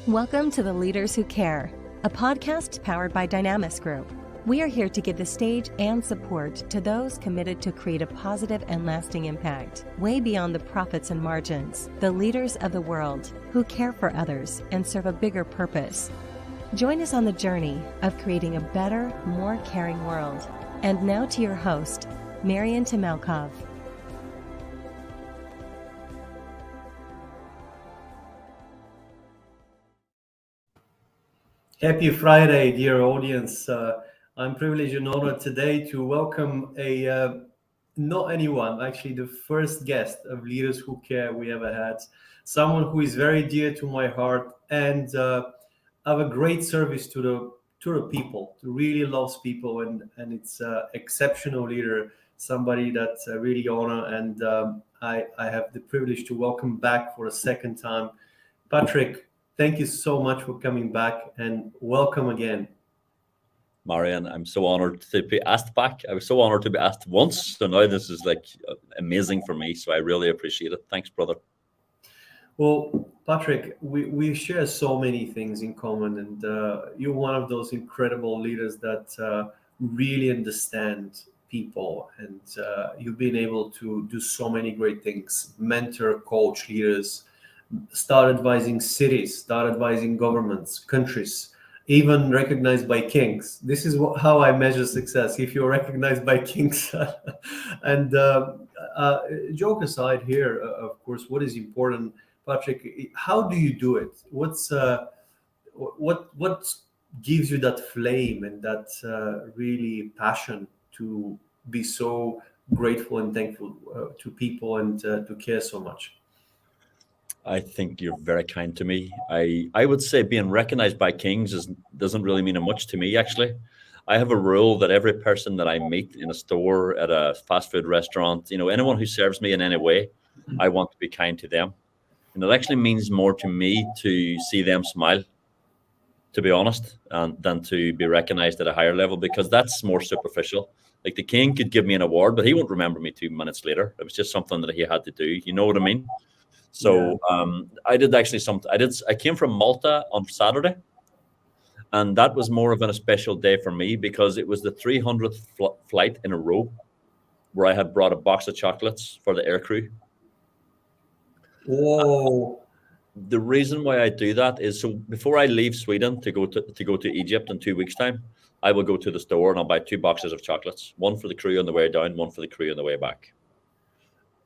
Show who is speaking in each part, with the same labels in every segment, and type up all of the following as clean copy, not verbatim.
Speaker 1: Welcome to The Leaders Who Care, a podcast powered by Dynamis Group. We are here to give the stage and support to those committed to create a positive and lasting impact, way beyond the profits and margins, the leaders of the world who care for others and serve a bigger purpose. Join us on the journey of creating a better, more caring world. And now to your host, Marian Tamalkov.
Speaker 2: Happy Friday, dear audience. I'm privileged and honored today to welcome not anyone, actually the first guest of Leaders Who Care we ever had. Someone who is very dear to my heart and have a great service to the people, to really loves people, and it's exceptional leader, somebody that I really honor, and I have the privilege to welcome back for a second time. Patrick, thank you so much for coming back and welcome again.
Speaker 3: Marian, I'm so honored to be asked back. I was so honored to be asked once. So now this is like amazing for me. So I really appreciate it. Thanks, brother.
Speaker 2: Well, Patrick, we share so many things in common, and you're one of those incredible leaders that really understand people, and you've been able to do so many great things, mentor, coach leaders, start advising cities, start advising governments, countries, even recognized by kings. This is how I measure success, if you're recognized by kings. And joke aside here, of course, what is important, Patrick, how do you do it? What gives you that flame and that really passion to be so grateful and thankful to people and to care so much?
Speaker 3: I think you're very kind to me. I would say being recognized by kings doesn't really mean much to me, actually. I have a rule that every person that I meet in a store, at a fast food restaurant, anyone who serves me in any way, I want to be kind to them. And it actually means more to me to see them smile, to be honest, than to be recognized at a higher level, because that's more superficial. Like the king could give me an award, but he won't remember me 2 minutes later. It was just something that he had to do. You know what I mean? So I did actually something. I came from Malta on Saturday, and that was more of a special day for me because it was the 300th flight in a row where I had brought a box of chocolates for the air crew.
Speaker 2: Whoa!
Speaker 3: The reason why I do that is so before I leave Sweden to go to Egypt in 2 weeks' time, I will go to the store and I'll buy 2 boxes of chocolates, one for the crew on the way down, one for the crew on the way back.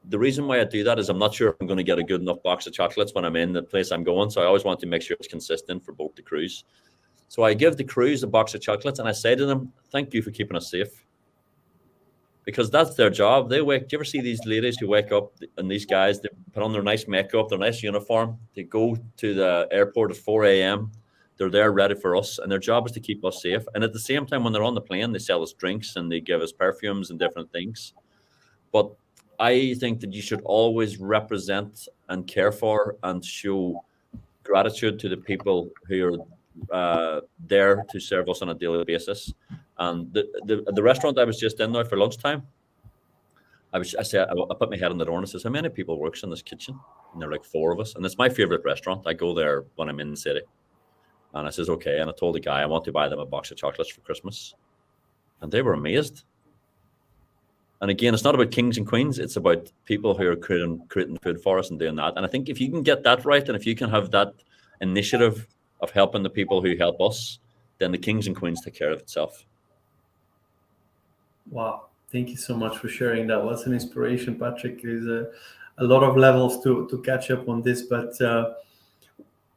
Speaker 3: The reason why I do that is I'm not sure if I'm going to get a good enough box of chocolates when I'm in the place I'm going. So I always want to make sure it's consistent for both the crews. So I give the crews a box of chocolates and I say to them, thank you for keeping us safe. Because that's their job. Do you ever see these ladies who wake up and these guys, they put on their nice makeup, their nice uniform, they go to the airport at 4 a.m. They're there ready for us. And their job is to keep us safe. And at the same time, when they're on the plane, they sell us drinks and they give us perfumes and different things. But I think that you should always represent and care for and show gratitude to the people who are there to serve us on a daily basis. And the restaurant I was just in now for lunchtime, I put my head on the door and I says, how many people works in this kitchen? And they're like 4 of us. And it's my favorite restaurant. I go there when I'm in the city. And I says, okay. And I told the guy I want to buy them a box of chocolates for Christmas. And they were amazed. And again, it's not about kings and queens. It's about people who are creating food for us and doing that. And I think if you can get that right, and if you can have that initiative of helping the people who help us, then the kings and queens take care of itself.
Speaker 2: Wow. Thank you so much for sharing that. What's an inspiration, Patrick. There's a lot of levels to catch up on this, but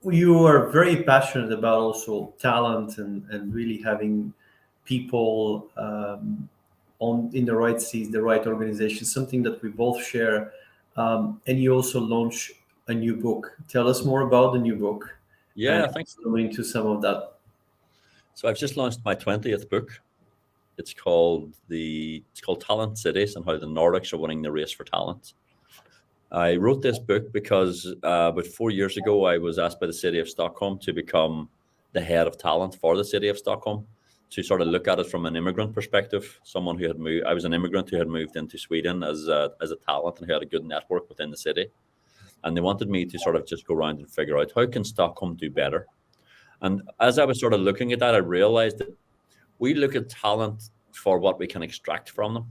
Speaker 2: you are very passionate about also talent and really having people in the right seats, the right organization, something that we both share. And you also launch a new book. Tell us more about the new book.
Speaker 3: Yeah, thanks.
Speaker 2: Go into some of that.
Speaker 3: So I've just launched my 20th book. It's called Talent Cities and How the Nordics Are Winning the Race for Talent. I wrote this book because about 4 years ago, I was asked by the city of Stockholm to become the head of talent for the city of Stockholm, to sort of look at it from an immigrant perspective. Someone who had moved, I was an immigrant who had moved into Sweden as a talent and who had a good network within the city. And they wanted me to sort of just go around and figure out how can Stockholm do better And as I was sort of looking at that, I realized that we look at talent for what we can extract from them.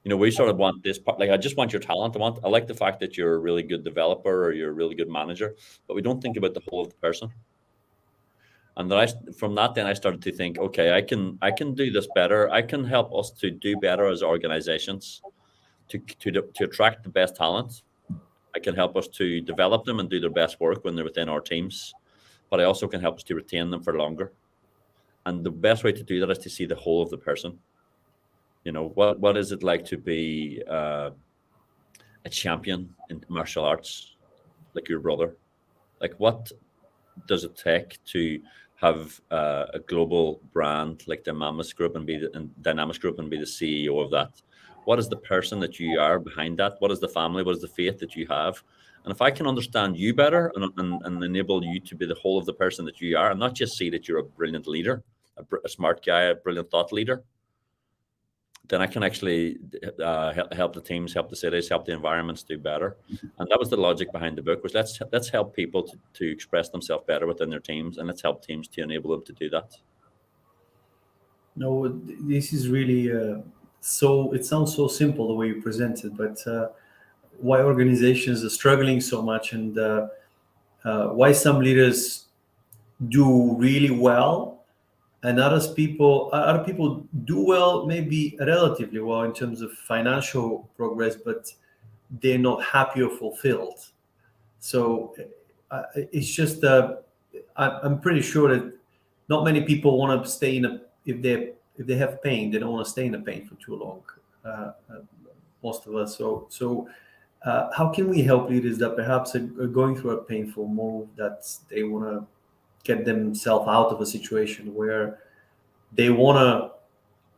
Speaker 3: We sort of want this part, like, I just want your talent. I like the fact that you're a really good developer or you're a really good manager, but we don't think about the whole of the person. And then from that, then I started to think, okay, I can do this better. I can help us to do better as organizations to attract the best talent. I can help us to develop them and do their best work when they're within our teams, but I also can help us to retain them for longer. And the best way to do that is to see the whole of the person. What is it like to be a champion in martial arts, like your brother? Like, what does it take to have a global brand like Dynamics Group and be the CEO of that? What is the person that you are behind that? What is the family? What is the faith that you have? And if I can understand you better and enable you to be the whole of the person that you are, and not just see that you're a brilliant leader, a smart guy, a brilliant thought leader, then I can actually help the teams, help the cities, help the environments do better. And that was the logic behind the book, was let's help people to express themselves better within their teams, and let's help teams to enable them to do that.
Speaker 2: No, this is really so. It sounds so simple the way you present it, but why organizations are struggling so much, and why some leaders do really well, and other people do well, maybe relatively well in terms of financial progress, but they're not happy or fulfilled. So it's just I'm pretty sure that not many people want to stay if they have pain, they don't want to stay in the pain for too long. Most of us. So how can we help leaders that perhaps are going through a painful move, that they want to get themselves out of a situation where they want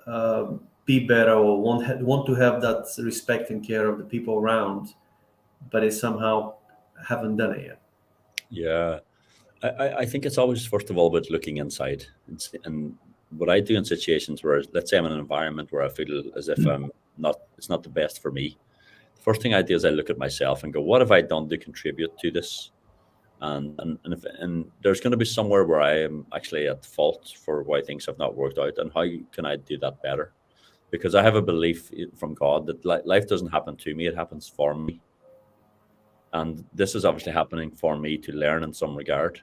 Speaker 2: to be better, or want to have that respect and care of the people around, but they somehow haven't done it yet?
Speaker 3: Yeah, I think it's always, first of all, about looking inside. And what I do in situations where, let's say I'm in an environment where I feel as if it's not the best for me, the first thing I do is I look at myself and go, what have I done to contribute to this? And there's going to be somewhere where I am actually at fault for why things have not worked out, and how can I do that better? Because I have a belief from God that life doesn't happen to me, it happens for me. And this is obviously happening for me to learn in some regard.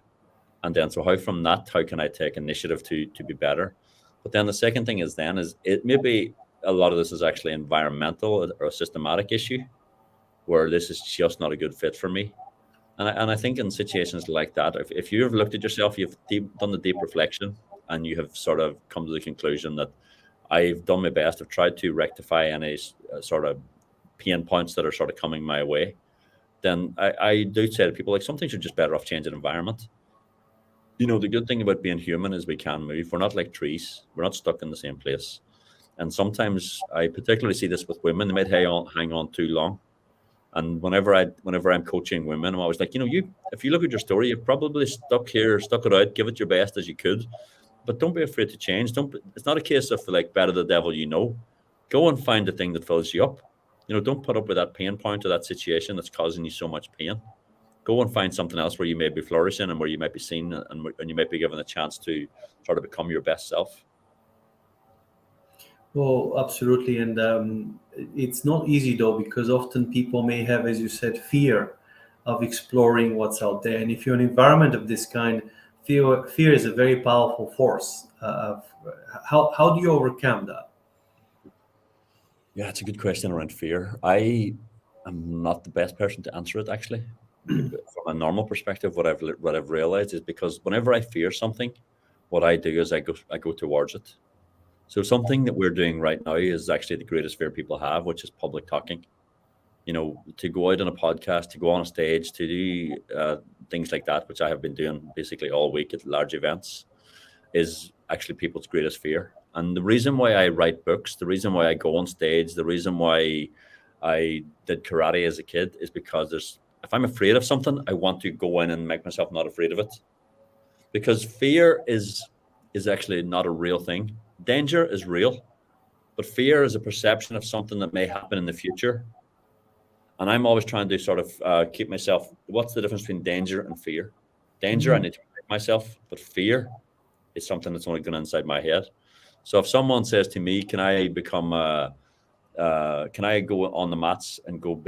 Speaker 3: And then, so how can I take initiative to be better? But then the second thing is it maybe a lot of this is actually environmental or a systematic issue, where this is just not a good fit for me. And I think in situations like that, if you've looked at yourself, you've done the deep reflection, and you have sort of come to the conclusion that I've done my best, I've tried to rectify any sort of pain points that are sort of coming my way, then I do say to people, like, some things are just better off changing environment. The good thing about being human is we can move. We're not like trees. We're not stuck in the same place. And sometimes I particularly see this with women. They might hang on too long. And whenever I'm coaching women, I'm always like, if you look at your story, you've probably stuck it out, give it your best as you could, but don't be afraid to change. It's not a case of like, better the devil Go and find the thing that fills you up. Don't put up with that pain point or that situation that's causing you so much pain. Go and find something else where you may be flourishing and where you might be seen and you might be given a chance to sort of become your best self.
Speaker 2: Well, absolutely. And it's not easy, though, because often people may have, as you said, fear of exploring what's out there. And if you're in an environment of this kind, fear is a very powerful force. How do you overcome that?
Speaker 3: Yeah, it's a good question around fear. I am not the best person to answer it, actually. From a normal perspective, what I've realized is, because whenever I fear something, what I do is I go towards it. So something that we're doing right now is actually the greatest fear people have, which is public talking. To go out on a podcast, to go on a stage, to do things like that, which I have been doing basically all week at large events, is actually people's greatest fear. And the reason why I write books, the reason why I go on stage, the reason why I did karate as a kid is because if I'm afraid of something, I want to go in and make myself not afraid of it. Because fear is actually not a real thing. Danger is real, but fear is a perception of something that may happen in the future. And I'm always trying to sort of keep myself, what's the difference between danger and fear? Danger, I need to protect protect myself, but fear is something that's only going inside my head. So if someone says to me, can I become can I go on the mats and go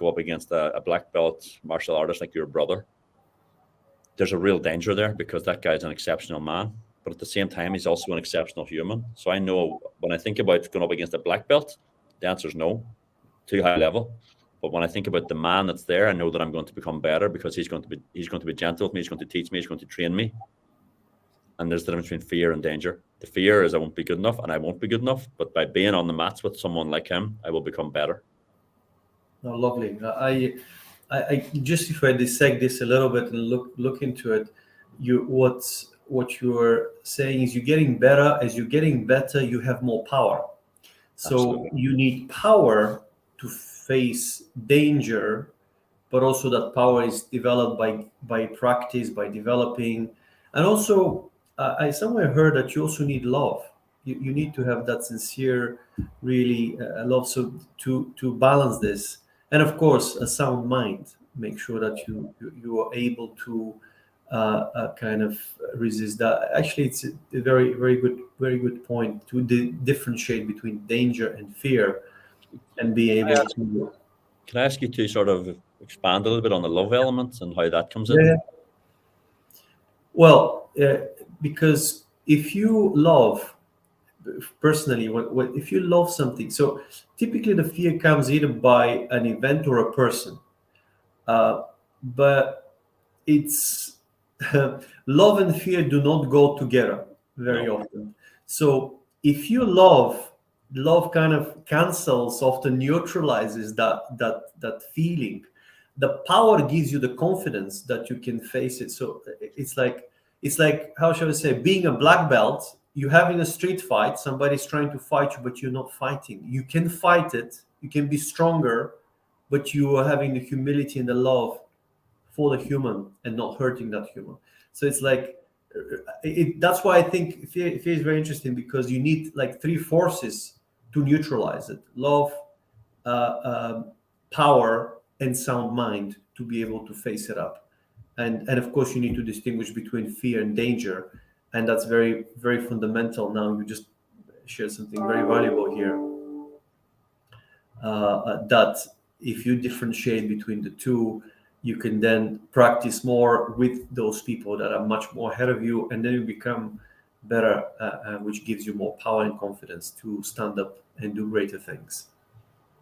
Speaker 3: up against a black belt martial artist like your brother? There's a real danger there, because that guy's an exceptional man, but at the same time, he's also an exceptional human. So I know when I think about going up against a black belt, the answer is no, too high level. But when I think about the man that's there, I know that I'm going to become better, because he's going to be gentle with me. He's going to teach me. He's going to train me. And there's the difference between fear and danger. The fear is I won't be good enough, and I won't be good enough. But by being on the mats with someone like him, I will become better.
Speaker 2: Oh, lovely. I just, if I dissect this a little bit and look into it, what you're saying is you're getting better. As you're getting better, you have more power. So
Speaker 3: Absolutely.
Speaker 2: you need power to face danger, but also that power is developed by practice, by developing. And also, I somewhere heard that you also need love. You need to have that sincere, really love, so to balance this. And of course, a sound mind. Make sure that you are able to kind of resist that. Actually, it's a very good point to differentiate between danger and fear, and be able to.
Speaker 3: Can I ask you to sort of expand a little bit on the love element and how that comes in?
Speaker 2: Yeah. Well, because if you love, personally, if you love something, so typically the fear comes either by an event or a person, but it's love and fear do not go together very often. So if you love kind of cancels, often neutralizes that feeling. The power gives you the confidence that you can face it. So it's like how shall I say, being a black belt, you having a street fight, somebody's trying to fight you, but you're not fighting. You can fight it, you can be stronger, but you are having the humility and the love for the human and not hurting that human. So it's like that's why I think fear is very interesting, because you need like three forces to neutralize it: love, power, and sound mind, to be able to face it up. And of course, you need to distinguish between fear and danger, and that's very fundamental. Now you just shared something very valuable here, that if you differentiate between the two, you can then practice more with those people that are much more ahead of you, and then you become better, which gives you more power and confidence to stand up and do greater things.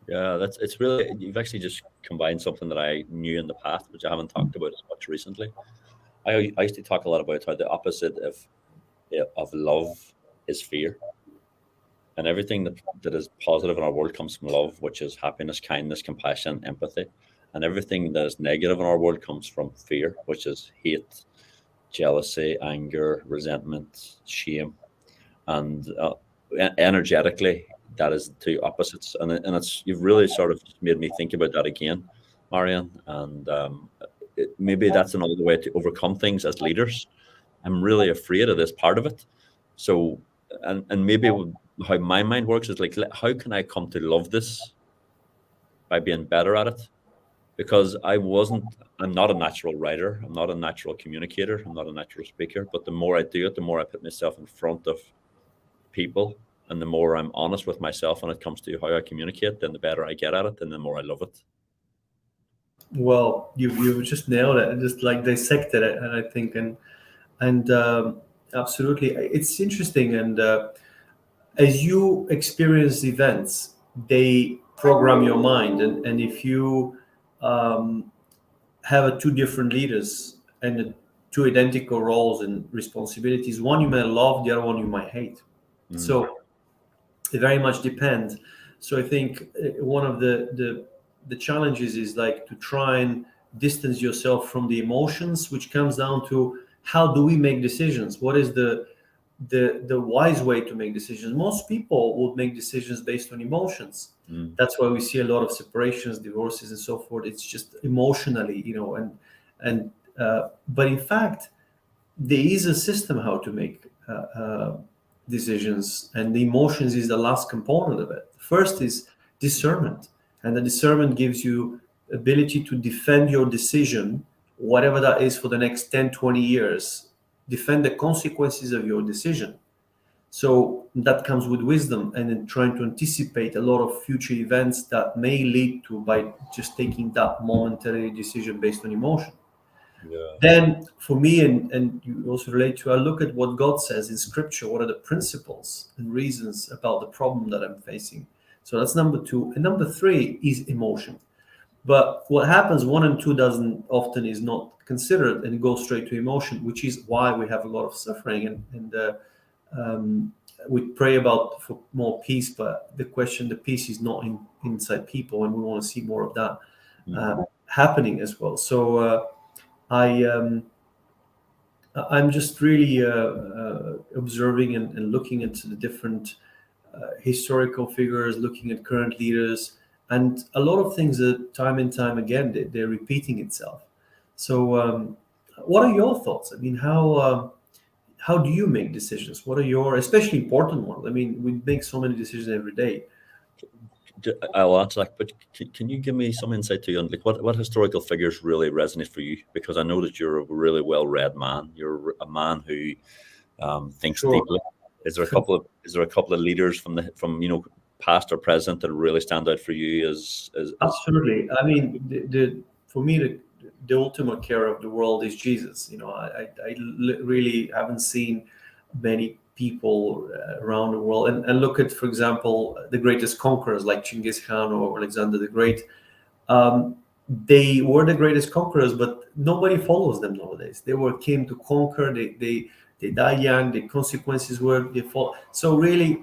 Speaker 3: Yeah, it's really, you've actually just combined something that I knew in the past, which I haven't talked about as much recently. I used to talk a lot about how the opposite of love is fear. And everything that is positive in our world comes from love, which is happiness, kindness, compassion, empathy. And everything that is negative in our world comes from fear, which is hate, jealousy, anger, resentment, shame. And energetically, that is the two opposites. And it's, you've really sort of made me think about that again, Marian. And maybe that's another way to overcome things as leaders. I'm really afraid of this part of it. So, and maybe how my mind works is like, how can I come to love this by being better at it? Because I'm not a natural writer. I'm not a natural communicator. I'm not a natural speaker. But the more I do it, the more I put myself in front of people, and the more I'm honest with myself when it comes to how I communicate, then the better I get at it, and the more I love it.
Speaker 2: Well, you just nailed it, and just like dissected it, and I think and absolutely, it's interesting. And as you experience events, they program your mind, and if you have two different leaders and two identical roles and responsibilities, one you may love, the other one you might hate. So it very much depends. So I think one of the challenges is like to try and distance yourself from the emotions, which comes down to how do we make decisions? What is the wise way to make decisions? Most people would make decisions based on emotions. That's why we see a lot of separations, divorces, and so forth. It's just emotionally, and but in fact, there is a system how to make decisions, and the emotions is the last component of it. First is discernment, and the discernment gives you ability to defend your decision, whatever that is, for the next 10, 20 years, defend the consequences of your decision. So that comes with wisdom, and then trying to anticipate a lot of future events that may lead to by just taking that momentary decision based on emotion.
Speaker 3: Yeah.
Speaker 2: Then for me, and you also relate to, I look at what God says in scripture, what are the principles and reasons about the problem that I'm facing. So that's number two. And number three is emotion. But what happens, one and two doesn't often is not considered, and it goes straight to emotion, which is why we have a lot of suffering. We pray about for more peace, but the peace is not inside people, and we want to see more of that happening as well. So I'm just really observing and looking at the different historical figures, looking at current leaders, and a lot of things that time and time again they're repeating itself. So what are your thoughts? I mean, how do you make decisions? What are your especially important ones? I mean, we make so many decisions every day.
Speaker 3: I'll answer that, but can you give me some insight too on like what historical figures really resonate for you? Because I know that you're a really well-read man. You're a man who thinks
Speaker 2: Sure.
Speaker 3: deeply. Is there a couple of leaders from past or present that really stand out for you as
Speaker 2: Absolutely. I mean, for me, the ultimate care of the world is Jesus. I really haven't seen many people around the world, and look at, for example, the greatest conquerors like Genghis Khan or Alexander the Great. They were the greatest conquerors, but nobody follows them nowadays. They came to conquer. They die young. The consequences were they fall. So really,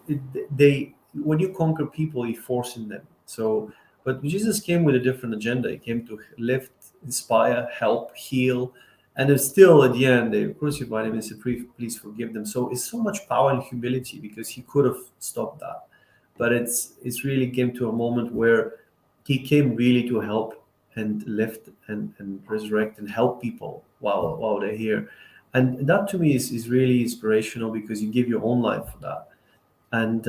Speaker 2: when you conquer people, you're forcing them. So, but Jesus came with a different agenda. He came to lift, inspire, help, heal, and then still at the end they crucified him and said, "Please forgive them." So it's so much power and humility, because he could have stopped that, but it's really came to a moment where he came really to help and lift and resurrect and help people while they're here. And that to me is really inspirational, because you give your own life for that. And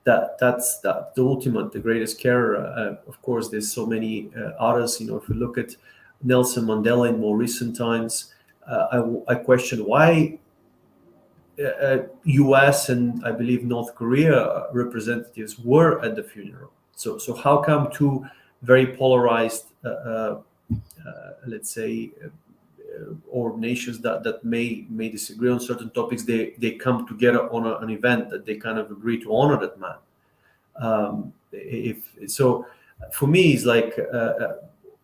Speaker 2: that's the ultimate, the greatest care. Of course, there's so many others. If you look at Nelson Mandela in more recent times, I question why U.S. and I believe North Korea representatives were at the funeral. So how come two very polarized, let's say, or nations that may disagree on certain topics, they come together on an event that they kind of agree to honor that man. If so, for me, it's like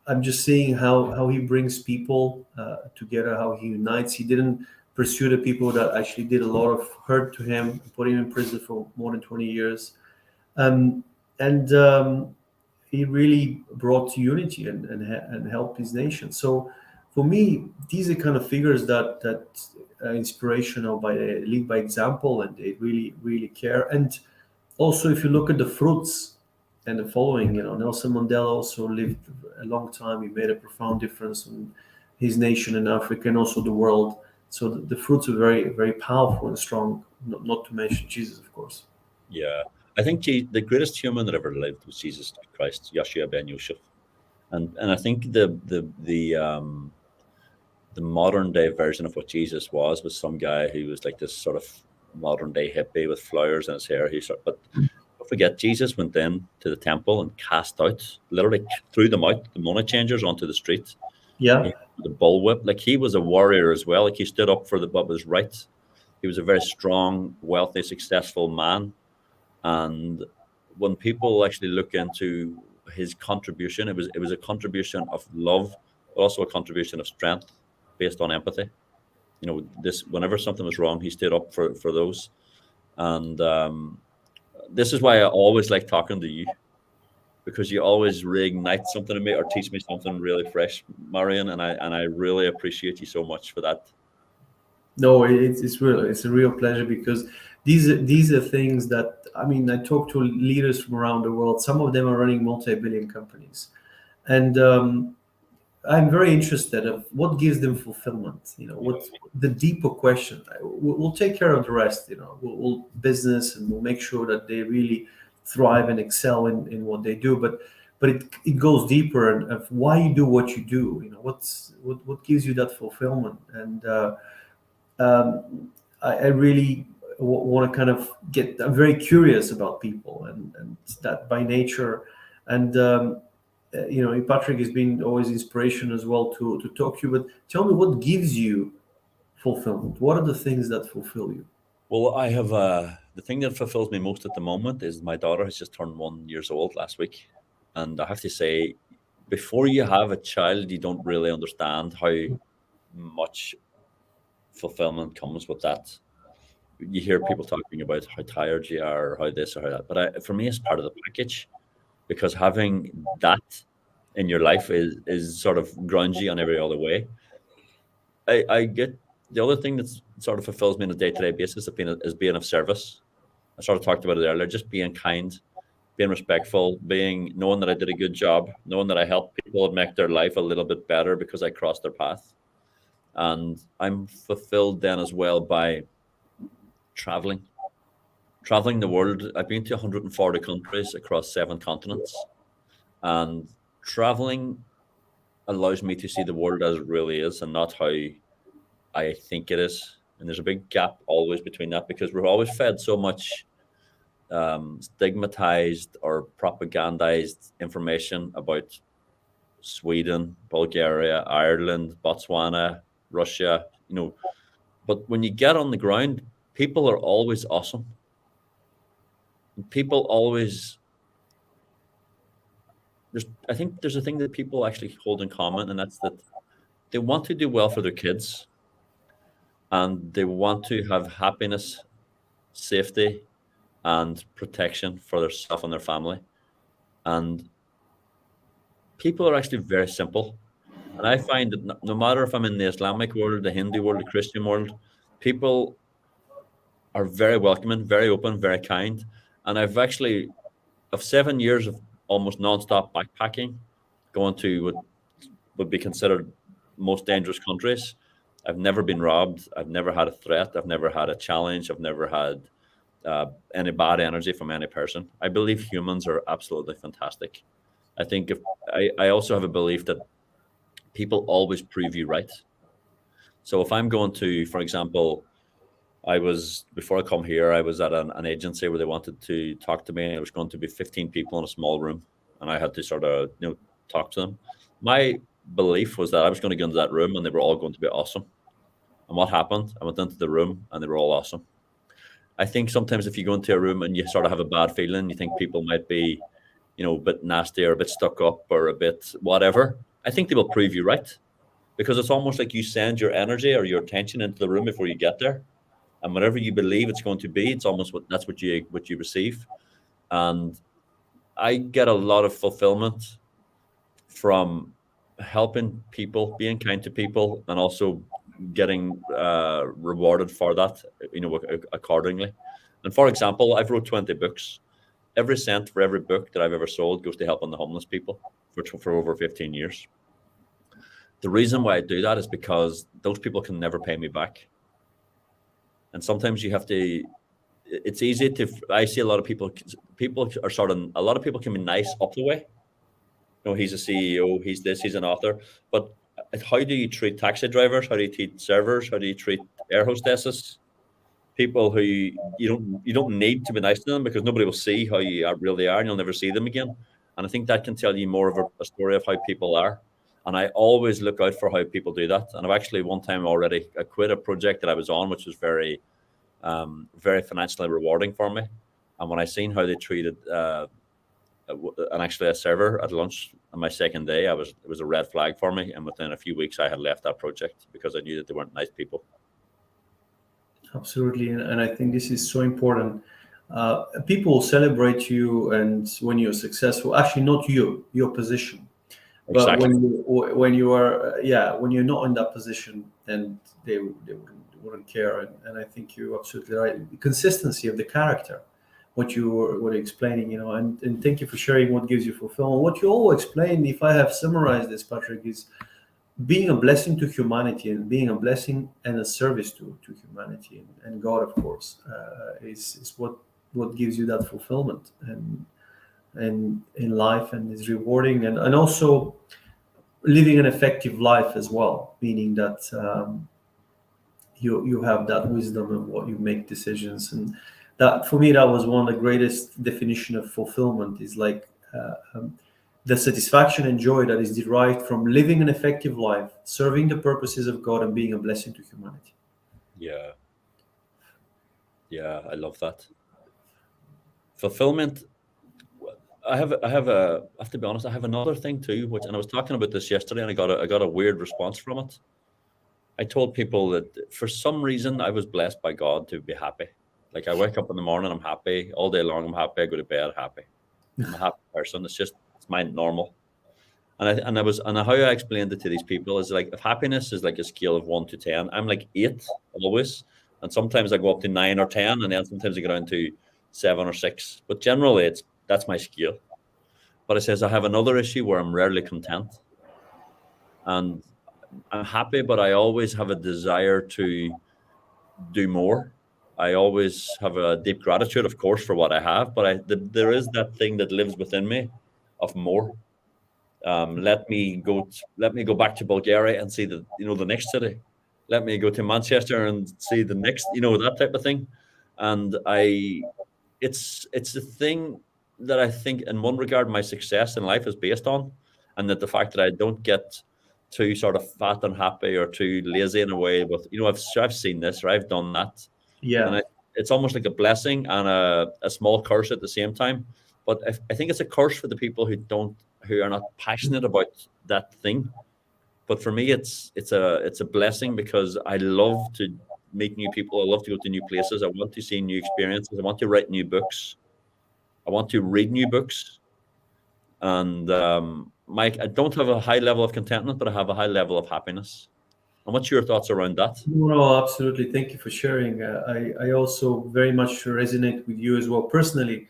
Speaker 2: I'm just seeing how he brings people together, how he unites. He didn't pursue the people that actually did a lot of hurt to him, put him in prison for more than 20 years, and he really brought unity and helped his nation. So for me, these are kind of figures that are inspirational, lead by example, and they really care. And also, if you look at the fruits and the following, Nelson Mandela also lived a long time. He made a profound difference in his nation in Africa and also the world. So the fruits are very, very powerful and strong. Not to mention Jesus, of course.
Speaker 3: Yeah, I think the greatest human that ever lived was Jesus Christ, Yeshua ben Yosef, and I think the modern day version of what Jesus was some guy who was like this sort of modern day hippie with flowers in his hair. But don't forget, Jesus went in to the temple and literally threw them out, the money changers, onto the street.
Speaker 2: Yeah.
Speaker 3: The bullwhip, like he was a warrior as well. Like he stood up for what was right. He was a very strong, wealthy, successful man. And when people actually look into his contribution, it was a contribution of love, but also a contribution of strength based on empathy. Whenever something was wrong, he stood up for those. And this is why I always like talking to you, because you always reignite something in me or teach me something really fresh, Marian, and I really appreciate you so much for that.
Speaker 2: No, it's a real pleasure, because these are things that, I mean, I talk to leaders from around the world. Some of them are running multi-billion companies, and I'm very interested of what gives them fulfillment. What's the deeper question. We'll take care of the rest. We'll business, and we'll make sure that they really thrive and excel in what they do. But but it goes deeper and of why you do what you do. What gives you that fulfillment. And I really want to kind of I'm very curious about people and that by nature. And Patrick has been always inspiration as well to talk to you. But tell me, what gives you fulfillment? What are the things that fulfill you?
Speaker 3: Well, I have the thing that fulfills me most at the moment is my daughter has just turned 1 year old last week, and I have to say, before you have a child, you don't really understand how much fulfillment comes with that. You hear people talking about how tired you are, or how this or how that, but for me, it's part of the package, because having that in your life is sort of grungy on every other way. I get the other thing that sort of fulfills me on a day-to-day basis is being of service. I sort of talked about it earlier, just being kind, being respectful, knowing that I did a good job, knowing that I helped people make their life a little bit better because I crossed their path. And I'm fulfilled then as well by traveling the world. I've been to 140 countries across 7 continents, and traveling allows me to see the world as it really is and not how I think it is. And there's a big gap always between that, because we're always fed so much stigmatized or propagandized information about Sweden, Bulgaria, Ireland, Botswana, Russia, but when you get on the ground, people are always awesome. People always, I think there's a thing that people actually hold in common, and that's that they want to do well for their kids, and they want to have happiness, safety, and protection for themselves and their family. And people are actually very simple. And I find that no matter if I'm in the Islamic world, the Hindu world, the Christian world, people are very welcoming, very open, very kind. And I've 7 years of almost non-stop backpacking, going to what would be considered most dangerous countries. I've never been robbed. I've never had a threat. I've never had a challenge. I've never had any bad energy from any person. I believe humans are absolutely fantastic. I think I also have a belief that people always prove you right. So if I'm going to, for example, before I come here, I was at an agency where they wanted to talk to me. It was going to be 15 people in a small room, and I had to sort of talk to them. My belief was that I was going to go into that room and they were all going to be awesome. And what happened? I went into the room and they were all awesome. I think sometimes if you go into a room and you sort of have a bad feeling, you think people might be, a bit nasty or a bit stuck up or a bit whatever, I think they will prove you right, because it's almost like you send your energy or your attention into the room before you get there. And whatever you believe it's going to be, it's almost that's what you receive. And I get a lot of fulfillment from helping people, being kind to people, and also getting rewarded for that, accordingly. And for example, I've wrote 20 books. Every cent for every book that I've ever sold goes to helping the homeless people for over 15 years. The reason why I do that is because those people can never pay me back. And sometimes it's easy I see a lot of people are a lot of people can be nice up the way. He's a CEO, he's this, he's an author. But how do you treat taxi drivers? How do you treat servers? How do you treat air hostesses? People who you don't need to be nice to them, because nobody will see how you really are, and you'll never see them again. And I think that can tell you more of a story of how people are. And I always look out for how people do that. And I've actually one time already I quit a project that I was on, which was very, very financially rewarding for me. And when I seen how they treated a server at lunch on my second day, it was a red flag for me. And within a few weeks, I had left that project because I knew that they weren't nice people.
Speaker 2: Absolutely, and I think this is so important. People celebrate you, and when you're successful, actually not your position, but
Speaker 3: exactly.
Speaker 2: when you're not in that position, then they wouldn't care. And I think you're absolutely right. The consistency of the character, what you're explaining, and thank you for sharing what gives you fulfillment. What you all explained, if I have summarized this, Patrick, is being a blessing to humanity, and being a blessing and a service to humanity and God, of course, is what gives you that fulfillment. And in life and is rewarding, and also living an effective life as well, meaning that you have that wisdom of what you make decisions. And that, for me, that was one of the greatest definition of fulfillment, is like the satisfaction and joy that is derived from living an effective life, serving the purposes of God, and being a blessing to humanity.
Speaker 3: Yeah. I love that. Fulfillment. I have to be honest, I have another thing too, and I was talking about this yesterday, and I got a weird response from it. I told people that for some reason I was blessed by God to be happy. Like, I wake up in the morning, I'm happy. All day long, I'm happy. I go to bed happy. I'm a happy person. It's my normal. And how I explained it to these people is like, if happiness is like a scale of 1 to 10, I'm like 8 always. And sometimes I go up to 9 or 10, and then sometimes I go down to 7 or 6. But generally that's my scale. But it says I have another issue where I'm rarely content. And I'm happy, but I always have a desire to do more. I always have a deep gratitude, of course, for what I have, but there is that thing that lives within me of more. Let me go back to Bulgaria and see the next city. Let me go to Manchester and see the next, that type of thing. And it's the thing that I think, in one regard, my success in life is based on, and that the fact that I don't get too sort of fat and happy or too lazy in a way. With I've seen this, or I've done that, and it's almost like a blessing and a small curse at the same time. But I think it's a curse for the people who are not passionate about that thing. But for me, it's a blessing, because I love to meet new people. I love to go to new places. I want to see new experiences. I want to write new books. I want to read new books. And Mike, I don't have a high level of contentment, but I have a high level of happiness. And what's your thoughts around that?
Speaker 2: No, absolutely. Thank you for sharing. I also very much resonate with you as well. Personally,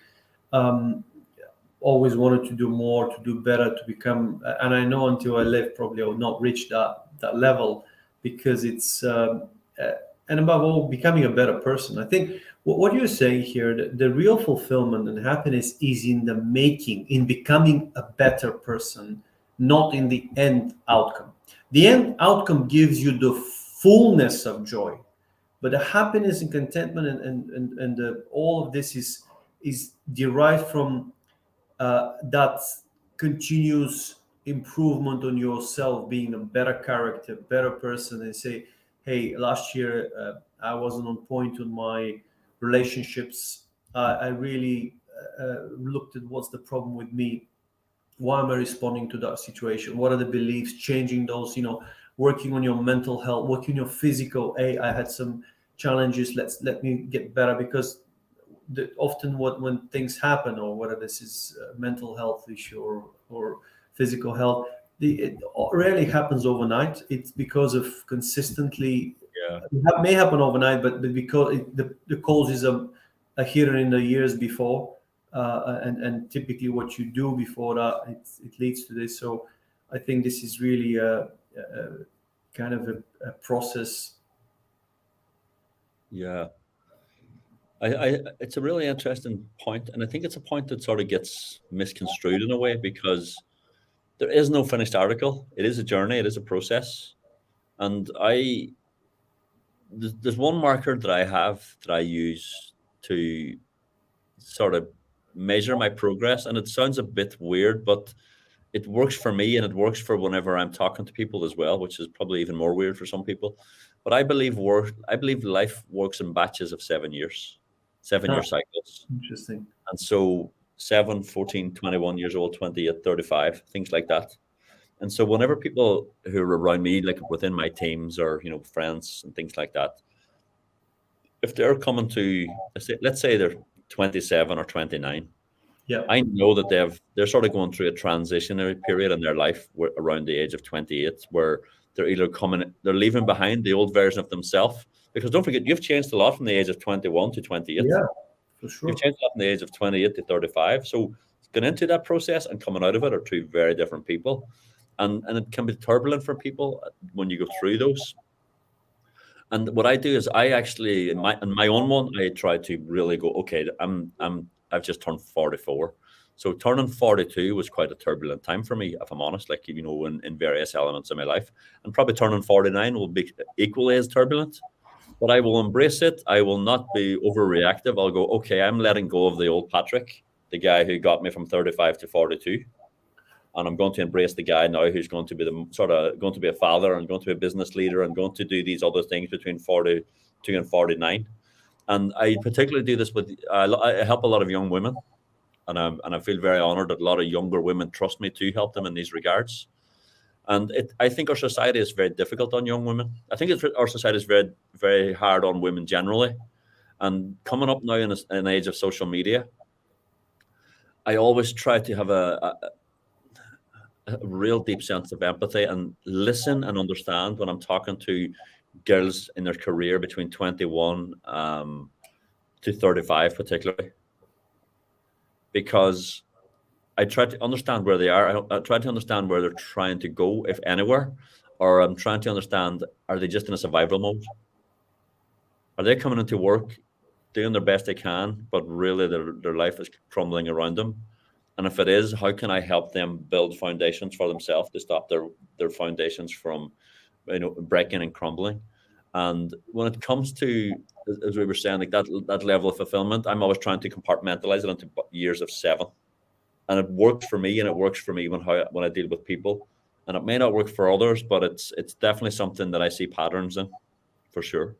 Speaker 2: always wanted to do more, to do better, to become, and I know until I live, probably I will not reach that level, because it's, and above all, becoming a better person. I think what you're saying here, the real fulfillment and happiness is in the making, in becoming a better person, not in the end outcome. The end outcome gives you the fullness of joy, but the happiness and contentment and all of this is derived from that continuous improvement on yourself, being a better character, better person, and say, hey, last year I wasn't on point on my relationships. I really looked at what's the problem with me. Why am I responding to that situation? What are the beliefs? Changing those, working on your mental health, working on your physical. Hey, I had some challenges. Let me get better, because often when things happen, or whether this is a mental health issue or physical health, it rarely happens overnight. It's because of consistently.
Speaker 3: Yeah.
Speaker 2: It may happen overnight, but because the causes are here in the years before. And typically what you do before that, it leads to this. So I think this is really a kind of a process.
Speaker 3: Yeah. It's a really interesting point, and I think it's a point that sort of gets misconstrued in a way, because there is no finished article. It is a journey. It is a process. And there's one marker that I have that I use to sort of measure my progress, and it sounds a bit weird, but it works for me, and it works for whenever I'm talking to people as well, which is probably even more weird for some people. But I believe life works in batches of 7 years, 7-year cycles.
Speaker 2: Interesting.
Speaker 3: And so 7, 14, 21 years old, 28, 35, things like that. And so whenever people who are around me, like within my teams or, friends and things like that, if they're coming to, let's say they're 27 or 29,
Speaker 2: yeah,
Speaker 3: I know that they're sort of going through a transitionary period in their life around the age of 28, where they're they're leaving behind the old version of themselves. Because don't forget, you've changed a lot from the age of 21 to 28.
Speaker 2: Yeah, for sure.
Speaker 3: You've changed a lot from the age of 28 to 35. So going into that process and coming out of it are two very different people. And it can be turbulent for people when you go through those. And what I do is I actually, in my own one, I try to really go, okay, I've just turned 44. So turning 42 was quite a turbulent time for me, if I'm honest, like, in various elements of my life. And probably turning 49 will be equally as turbulent. But I will embrace it. I will not be overreactive. I'll go, okay, I'm letting go of the old Patrick, the guy who got me from 35 to 42. And I'm going to embrace the guy now who's going to be going to be a father and going to be a business leader and going to do these other things between 42 and 49. And I particularly do this with, I help a lot of young women. And I feel very honored that a lot of younger women trust me to help them in these regards. And I think our society is very difficult on young women. I think our society is very, very hard on women generally. And coming up now in an age of social media, I always try to have a real deep sense of empathy and listen and understand when I'm talking to girls in their career between 21 to 35 particularly. Because I try to understand where they are. I try to understand where they're trying to go, if anywhere, or I'm trying to understand, are they just in a survival mode? Are they coming into work, doing their best they can, but really their life is crumbling around them? And if it is, how can I help them build foundations for themselves to stop their foundations from, breaking and crumbling? And when it comes to, as we were saying, like that level of fulfillment, I'm always trying to compartmentalize it into years of 7. And it works for me, and it works for me when I deal with people. And it may not work for others, but it's definitely something that I see patterns in, for sure.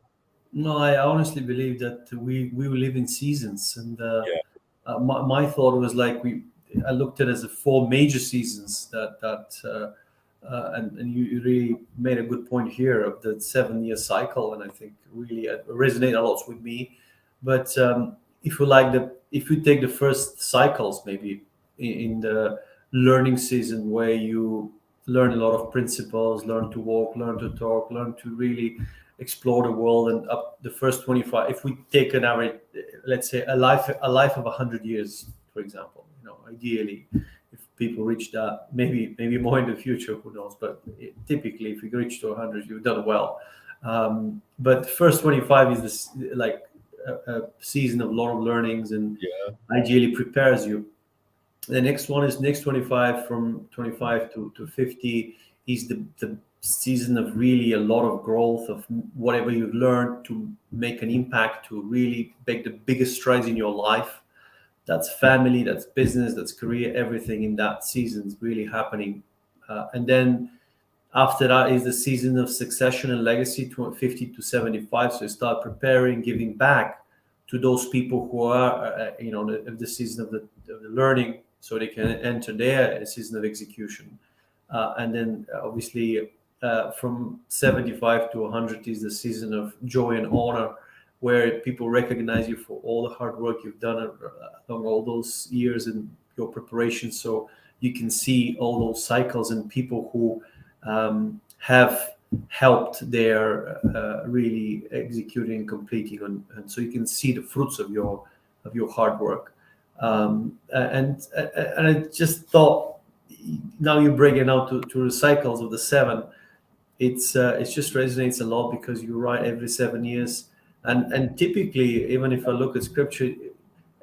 Speaker 2: No, I honestly believe that we live in seasons, and
Speaker 3: Yeah.
Speaker 2: my thought was like I looked at it as 4 major seasons and you really made a good point here of the 7-year cycle, and I think really resonate a lot with me. But if you take the first cycles, maybe in the learning season, where you learn a lot of principles, learn to walk, learn to talk, learn to really explore the world, and up the first 25, if we take an average, let's say a life of 100 years, for example, ideally, if people reach that, maybe more in the future, who knows, but typically if you reach to 100, you've done well. But the first 25 is this, like a season of a lot of learnings, and ideally prepares you. The next one is next 25, from 25 to 50 is the season of really a lot of growth of whatever you've learned to make an impact, to really make the biggest strides in your life. That's family, that's business, that's career, everything in that season is really happening. And then after that is the season of succession and legacy, 50 to 75. So you start preparing, giving back to those people who are, the season of the learning, so they can enter their season of execution. And then obviously from 75 to 100 is the season of joy and honor, where people recognize you for all the hard work you've done along all those years and your preparation. So you can see all those cycles and people who have helped their really executing and completing, and so you can see the fruits of your hard work. And I just thought, now you break it out to the cycles of the 7. It just resonates a lot, because you're right, every 7 years. And typically, even if I look at scripture,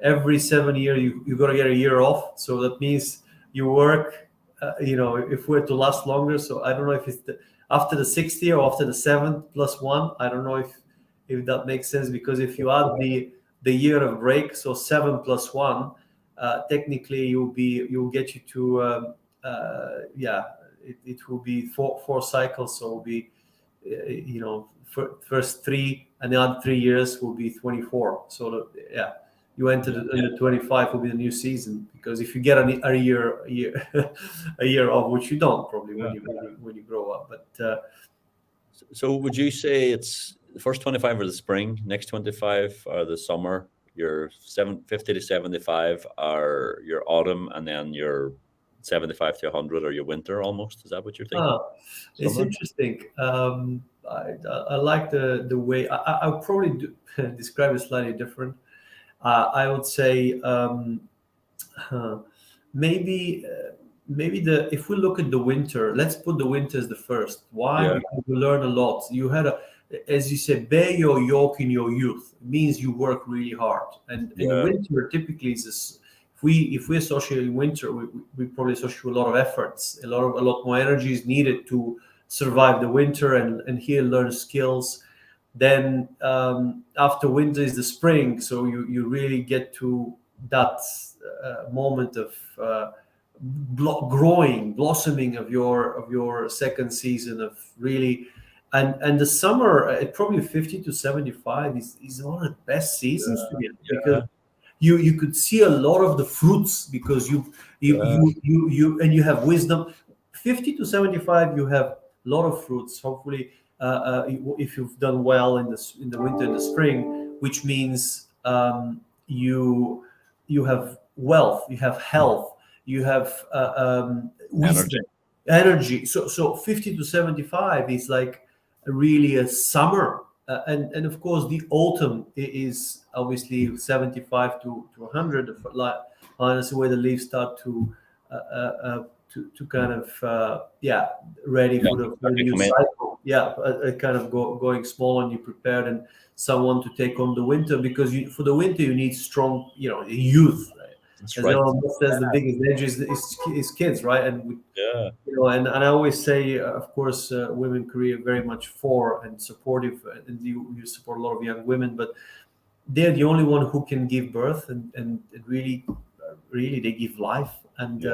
Speaker 2: every 7 year you got to get a year off. So that means you work, if we're to last longer. So I don't know if it's after the 6th year or after the 7th plus 1. I don't know if that makes sense, because if you add the year of break, so 7 plus 1, technically you'll get you to it will be four cycles. So it'll be first 3, and the other 3 years will be 24. So you enter the 25 will be the new season, because if you get a year a year off, which you don't probably when you grow up. But
Speaker 3: so would you say it's the first 25 are the spring, next 25 are the summer, your 50 to 75 are your autumn, and then your 75 to 100 or your winter almost? Is that what you're thinking?
Speaker 2: It's interesting. I like the way I'll probably describe it slightly different. I would say maybe if we look at the winter, let's put the winter as the first. Why? Because you learn a lot. You had as you said, bear your yoke in your youth. It means you work really hard, and the winter typically is if we associate winter, we probably associate a lot of efforts, a lot more energy is needed to survive the winter and here learn skills. Then after winter is the spring, so you really get to that moment of blossoming of your second season of really, and the summer at probably 50 to 75 is one of the best seasons to be honest, because you could see a lot of the fruits because you and you have wisdom. 50 to 75 you have a lot of fruits, hopefully, if you've done well in the winter and the spring, which means you have wealth, you have health, you have wisdom, energy. So 50 to 75 is like really a summer, and of course the autumn is obviously 75 to 100, honestly, where the leaves start to kind of ready for the new cycle. Kind of going small, and you prepared and someone to take on the winter, because for the winter you need strong, youth. That's right. Says the biggest edge is kids, right? And and I always say, of course, women career very much for and supportive, and you support a lot of young women, but they're the only one who can give birth and really they give life. And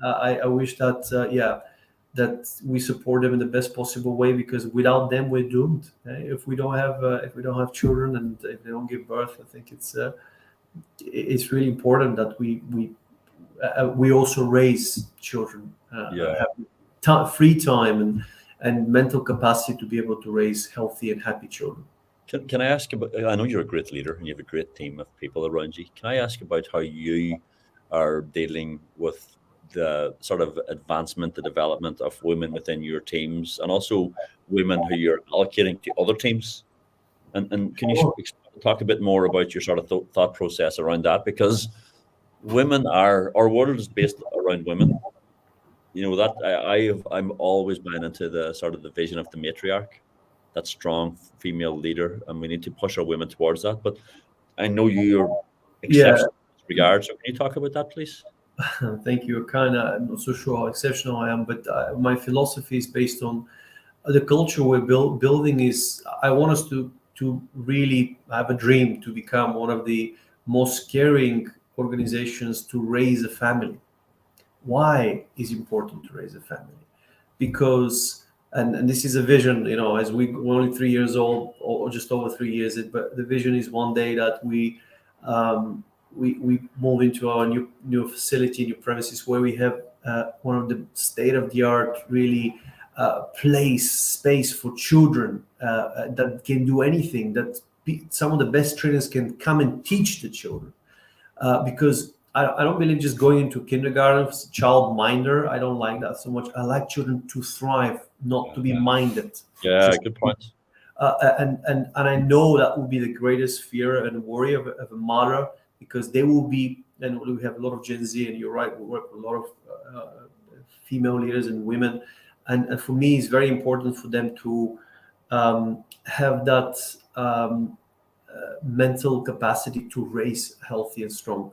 Speaker 2: I wish that that we support them in the best possible way, because without them we're doomed. If we don't have children and if they don't give birth, I think it's really important that we also raise children, have free time and mental capacity to be able to raise healthy and happy children.
Speaker 3: Can I ask about, I know you're a great leader and you have a great team of people around you. Can I ask about how you are dealing with the sort of advancement, the development of women within your teams, and also women who you're allocating to other teams? And can you talk a bit more about your sort of thought process around that? Because our world is based around women. That I'm always buying into the sort of the vision of the matriarch, that strong female leader, and we need to push our women towards that. But I know you're exceptional in this regard, so can you talk about that, please?
Speaker 2: Thank you. I'm not so sure how exceptional I am, but my philosophy is based on the culture we're building. I want us to really have a dream to become one of the most caring organizations to raise a family. Why is it important to raise a family? Because, and this is a vision, as we're only 3 years old, or just over 3 years, but the vision is one day that we move into our new facility, new premises, where we have one of the state-of-the-art really space for children that can do anything, that some of the best trainers can come and teach the children, because I don't believe just going into kindergarten, child minder. I don't like that so much. I like children to thrive, not to be minded.
Speaker 3: Good point.
Speaker 2: And I know that will be the greatest fear and worry of a mother, because they will be, and we have a lot of Gen Z, and you're right, we work with a lot of female leaders and women. And for me, it's very important for them to have that mental capacity to raise a healthy and strong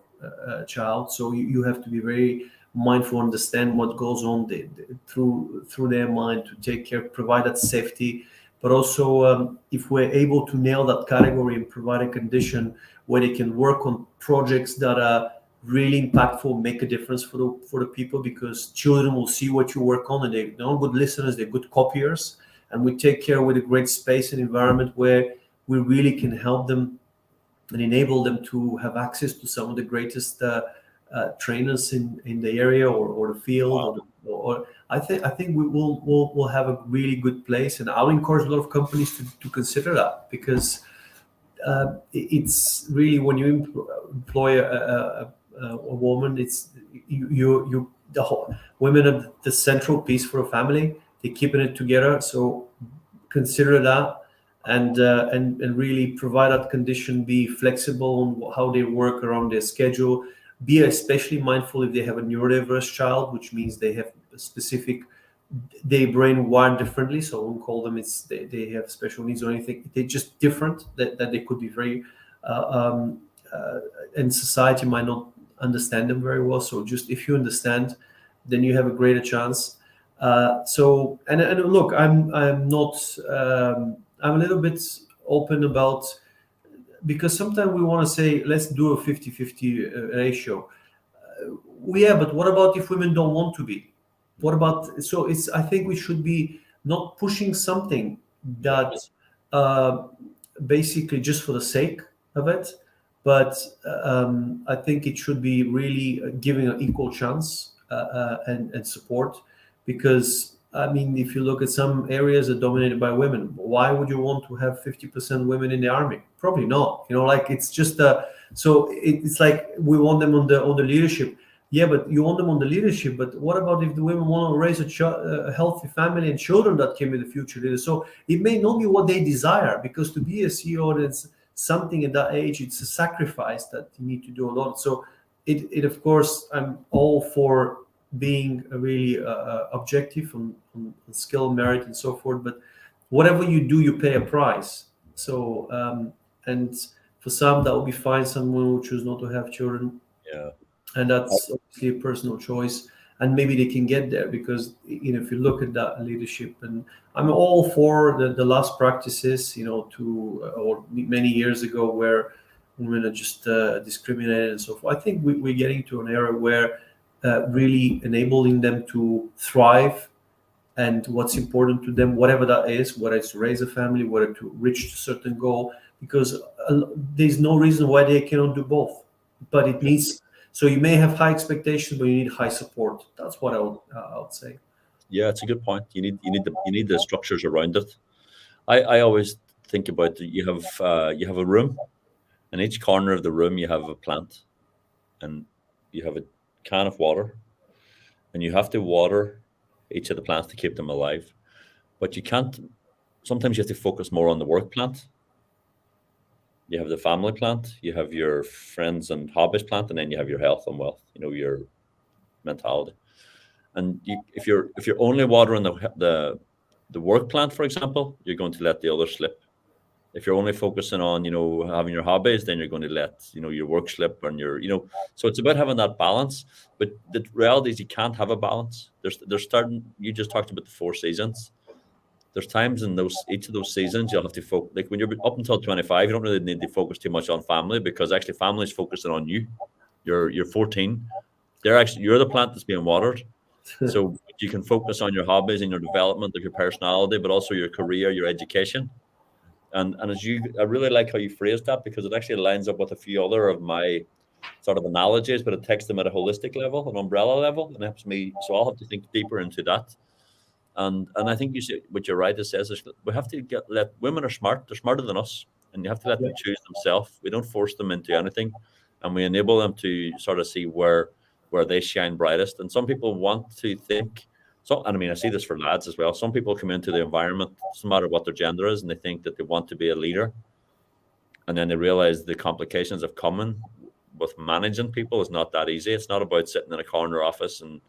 Speaker 2: child. So you have to be very mindful, understand what goes on through their mind, to take care, provide that safety. But also, if we're able to nail that category and provide a condition where they can work on projects that are really impactful, make a difference for the people, because children will see what you work on, and they're not good listeners, they're good copiers. And we take care with a great space and environment where we really can help them and enable them to have access to some of the greatest trainers in the area or the field. Or I think we'll have a really good place, and I'll encourage a lot of companies to consider that, because it's really, when you employ a woman, it's the whole women are the central piece for a family. They're keeping it together, so consider that. And really provide that condition, be flexible on how they work around their schedule, be especially mindful if they have a neurodiverse child, which means they have a specific, their brain wired differently, so I won't call them they have special needs or anything. They're just different, that they could be very and society might not understand them very well. So just if you understand, then you have a greater chance. And look, I'm not I'm a little bit open about, because sometimes we want to say let's do a 50-50 ratio. Yeah, but what about if women don't want to be? What about, so it's, I think we should be not pushing something that uh, basically just for the sake of it, but I think it should be really giving an equal chance and support. Because I mean, if you look at some areas that are dominated by women, why would you want to have 50% women in the army? Probably not. You know, like it's just it's like we want them on the leadership. Yeah, but you want them on the leadership. But what about if the women want to raise a healthy family and children that can be the future leaders? So it may not be what they desire, because to be a CEO, that's something at that age. It's a sacrifice that you need to do a lot. So it of course, I'm all for being really objective on skill, merit, and so forth. But whatever you do, you pay a price. So and for some that will be fine. Someone will choose not to have children,
Speaker 3: Yeah.
Speaker 2: and that's obviously a personal choice. And maybe they can get there because, you know, if you look at that leadership, and I'm all for the last practices, you know, or many years ago where women are just discriminated and so forth. I think we're getting to an era where really enabling them to thrive, and what's important to them, whatever that is, whether it's to raise a family, whether to reach a certain goal, because there's no reason why they cannot do both. But it needs, so you may have high expectations, but you need high support. That's what I would say.
Speaker 3: Yeah, it's a good point. You need the structures around it. I always think about you have a room. In each corner of the room, you have a plant, and you have a can of water, and you have to water each of the plants to keep them alive. But you can't. Sometimes you have to focus more on the work plant. You have the family plant, you have your friends and hobbies plant, and then you have your health and wealth. You know, your mentality. And if you're only watering the work plant, for example, you're going to let the others slip. If you're only focusing on, having your hobbies, then you're going to let, your work slip, and so it's about having that balance. But the reality is you can't have a balance. There's starting, you just talked about the 4 seasons. There's times in each of those seasons you'll have to focus. Like when you're up until 25, you don't really need to focus too much on family, because actually family is focusing on you. You're 14. You're the plant that's being watered. So you can focus on your hobbies and your development of your personality, but also your career, your education. And I really like how you phrased that, because it actually lines up with a few other of my sort of analogies, but it takes them at a holistic level, an umbrella level, and helps me. So I'll have to think deeper into that. And I think you see what you're right. It says is we have to let women are smart. They're smarter than us, and you have to let them choose themselves. We don't force them into anything, and we enable them to sort of see where they shine brightest. And some people want to think. So, and I mean, I see this for lads as well. Some people come into the environment, doesn't matter what their gender is, and they think that they want to be a leader, and then they realize the complications of coming with managing people is not that easy. It's not about sitting in a corner office and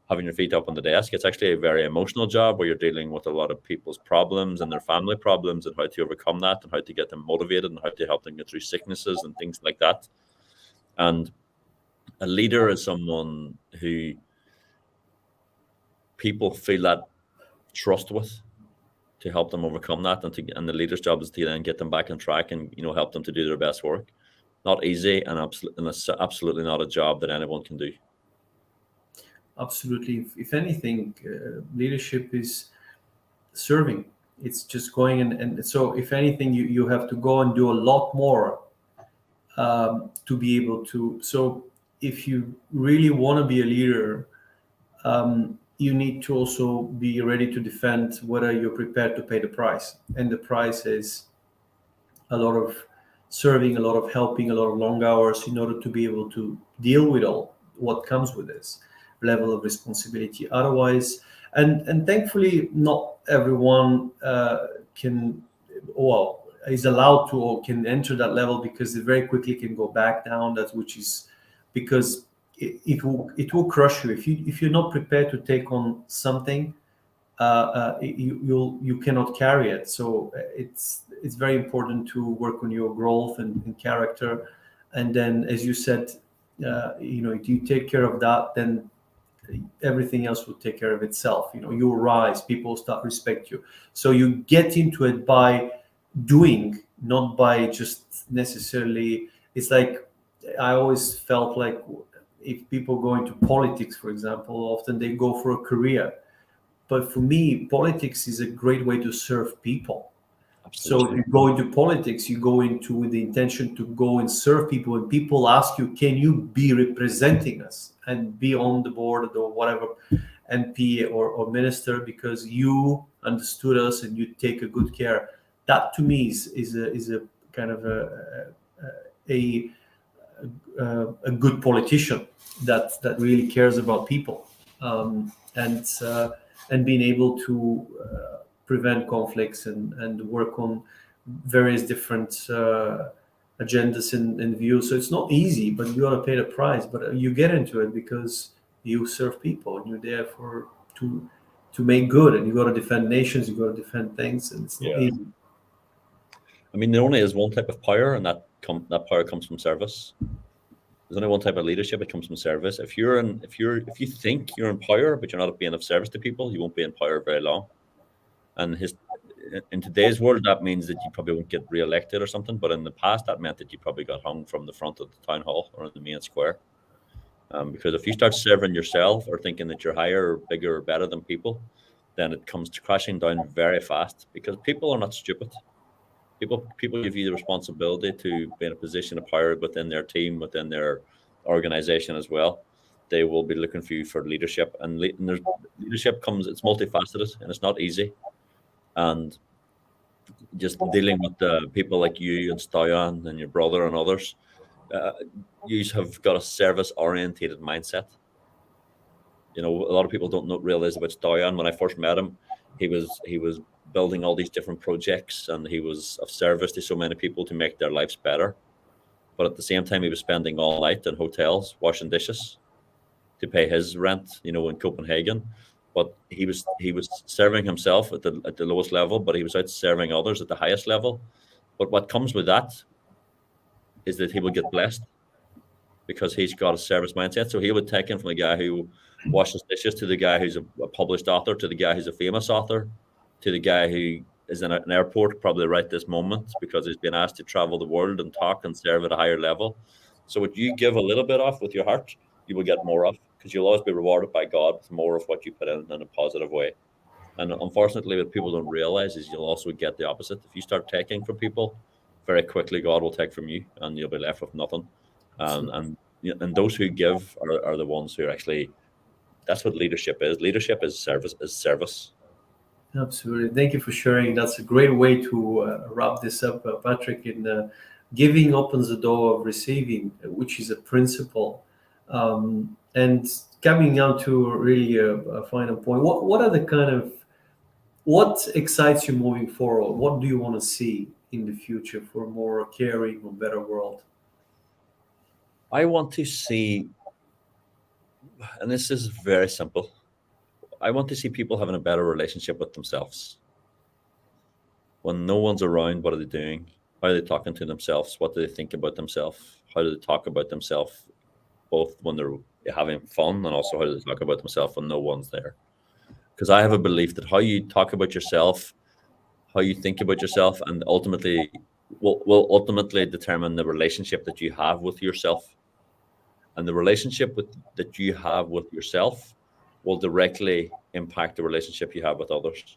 Speaker 3: having your feet up on the desk. It's actually a very emotional job where you're dealing with a lot of people's problems and their family problems, and how to overcome that, and how to get them motivated, and how to help them get through sicknesses and things like that. And a leader is someone who people feel that trust with, to help them overcome that, and the leader's job is to then get them back on track, and help them to do their best work. Not easy, and it's absolutely not a job that anyone can do.
Speaker 2: Absolutely. If anything, leadership is serving. It's just going, and so if anything, you have to go and do a lot more to be able to. So if you really want to be a leader, you need to also be ready to defend whether you're prepared to pay the price. And the price is a lot of serving, a lot of helping, a lot of long hours in order to be able to deal with all what comes with this level of responsibility. Otherwise, and thankfully, not everyone is allowed to or can enter that level, because they very quickly can go back down. Which is because it will crush you if you're not prepared to take on something. You cannot carry it. So it's very important to work on your growth and character, and then, as you said, if you take care of that, then everything else will take care of itself. You rise, people start respect you. So you get into it by doing, not by just necessarily. It's like, I always felt like, if people go into politics, for example, often they go for a career. But for me, politics is a great way to serve people. So if you go into politics, you go into with the intention to go and serve people, and people ask you, can you be representing us and be on the board or whatever, MP or minister, because you understood us and you take a good care. That to me is a kind of a good politician that really cares about people, and being able to prevent conflicts and work on various different agendas and views. So it's not easy, but you got to pay the price. But you get into it because you serve people and you're there to make good, and you got to defend nations, you got to defend things, and it's not easy.
Speaker 3: I mean, there only is one type of power, and that power comes from service. There's only one type of leadership. It comes from service. If you think you're in power, but you're not being of service to people, you won't be in power very long. And in today's world, that means that you probably won't get re-elected or something. But in the past, that meant that you probably got hung from the front of the town hall or in the main square. Because if you start serving yourself or thinking that you're higher or bigger or better than people, then it comes to crashing down very fast, because people are not stupid. People give you the responsibility to be in a position of power within their team, within their organization as well. They will be looking for you for leadership, and leadership it's multifaceted and it's not easy. And just dealing with the people like you and Stoyan and your brother and others, you have got a service-orientated mindset. A lot of people don't realize about Stoyan. When I first met him, he was building all these different projects, and he was of service to so many people to make their lives better. But at the same time, he was spending all night in hotels washing dishes to pay his rent, in Copenhagen. But he was serving himself at the lowest level, but he was out serving others at the highest level. But what comes with that is that he will get blessed, because he's got a service mindset. So he would take him from a guy who washes dishes to the guy who's a published author, to the guy who's a famous author, to the guy who is in an airport probably right this moment because he's been asked to travel the world and talk and serve at a higher level. So what you give a little bit of with your heart, you will get more of, because you'll always be rewarded by God with more of what you put in a positive way. And unfortunately, what people don't realize is you'll also get the opposite. If you start taking from people, very quickly God will take from you, and you'll be left with nothing. And those who give are the ones who are actually. That's what leadership is. Leadership is service.
Speaker 2: Absolutely. Thank you for sharing. That's a great way to wrap this up, Patrick. In giving opens the door of receiving, which is a principle. And coming out to really a final point, what are the what excites you moving forward? What do you want to see in the future for a more caring or better world?
Speaker 3: I want to see, and this is very simple, I want to see people having a better relationship with themselves. When no one's around, what are they doing? How are they talking to themselves? What do they think about themselves? How do they talk about themselves, both when they're having fun, and also how do they talk about themselves when no one's there? Because I have a belief that how you talk about yourself, how you think about yourself, and ultimately will ultimately determine the relationship that you have with yourself. And the relationship that you have with yourself will directly impact the relationship you have with others.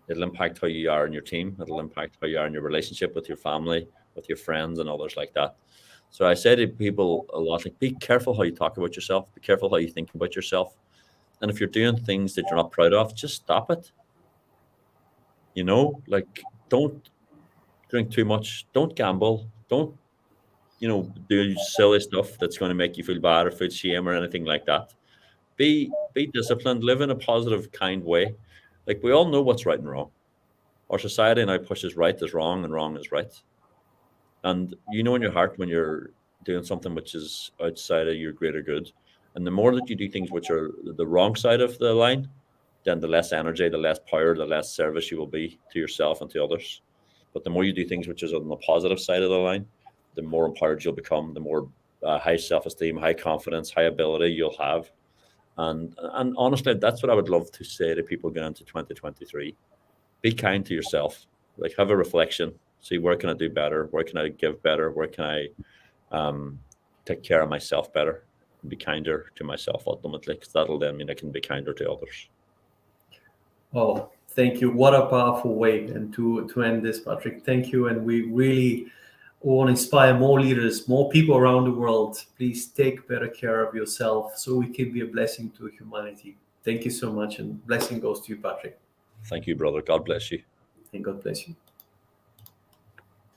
Speaker 3: It'll impact how you are in your team. It'll impact how you are in your relationship with your family, with your friends, and others like that. So I say to people a lot, like, be careful how you talk about yourself. Be careful how you think about yourself. And if you're doing things that you're not proud of, just stop it. Don't drink too much. Don't gamble. Don't, do silly stuff that's going to make you feel bad or feel shame or anything like that. Be disciplined. Live in a positive, kind way. Like, we all know what's right and wrong. Our society now pushes right is wrong and wrong is right. And in your heart when you're doing something which is outside of your greater good. And the more that you do things which are the wrong side of the line, then the less energy, the less power, the less service you will be to yourself and to others. But the more you do things which is on the positive side of the line, the more empowered you'll become, the more high self-esteem, high confidence, high ability you'll have. And honestly, that's what I would love to say to people going into 2023. Be kind to yourself. Like, have a reflection. See, where can I do better? Where can I give better? Where can I take care of myself better? Be kinder to myself ultimately, because that'll then mean I can be kinder to others.
Speaker 2: Oh, thank you. What a powerful way and to end this, Patrick. Thank you. And we really want to inspire more leaders, more people around the world. Please take better care of yourself so we can be a blessing to humanity. Thank you so much. And blessing goes to you, Patrick.
Speaker 3: Thank you, brother. God bless you.
Speaker 2: And God bless you.